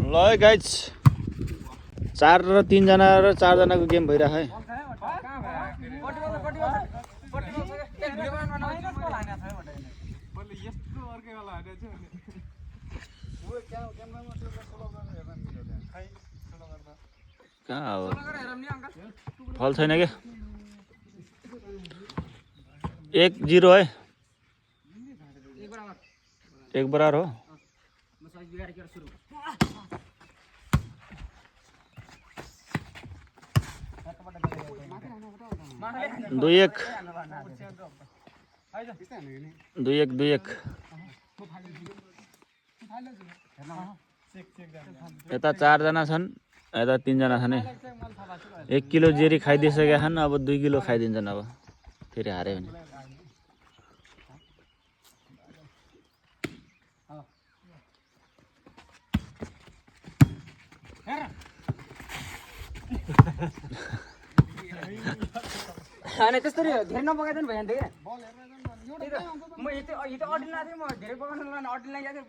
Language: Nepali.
ल गाइज 4 र 3 जना र 4 जनाको गेम भइरहेको है। कहाँ हो फल छैन के 1-0 है 1 बराबर हो। दुई एक यता 4 जना छन् यता 3 जना छन् है। 1 किलो जेरी खाइदिइसकेका छन् अब 2 किलो खाइदिन्छन् अब फेरि हारे भने। अनि त्यसरी धेरै नपकाइदिनु भयो नि त के म यति अडिन लाग्थ्यो म धेरै पकाउनु अडिन लाग्यो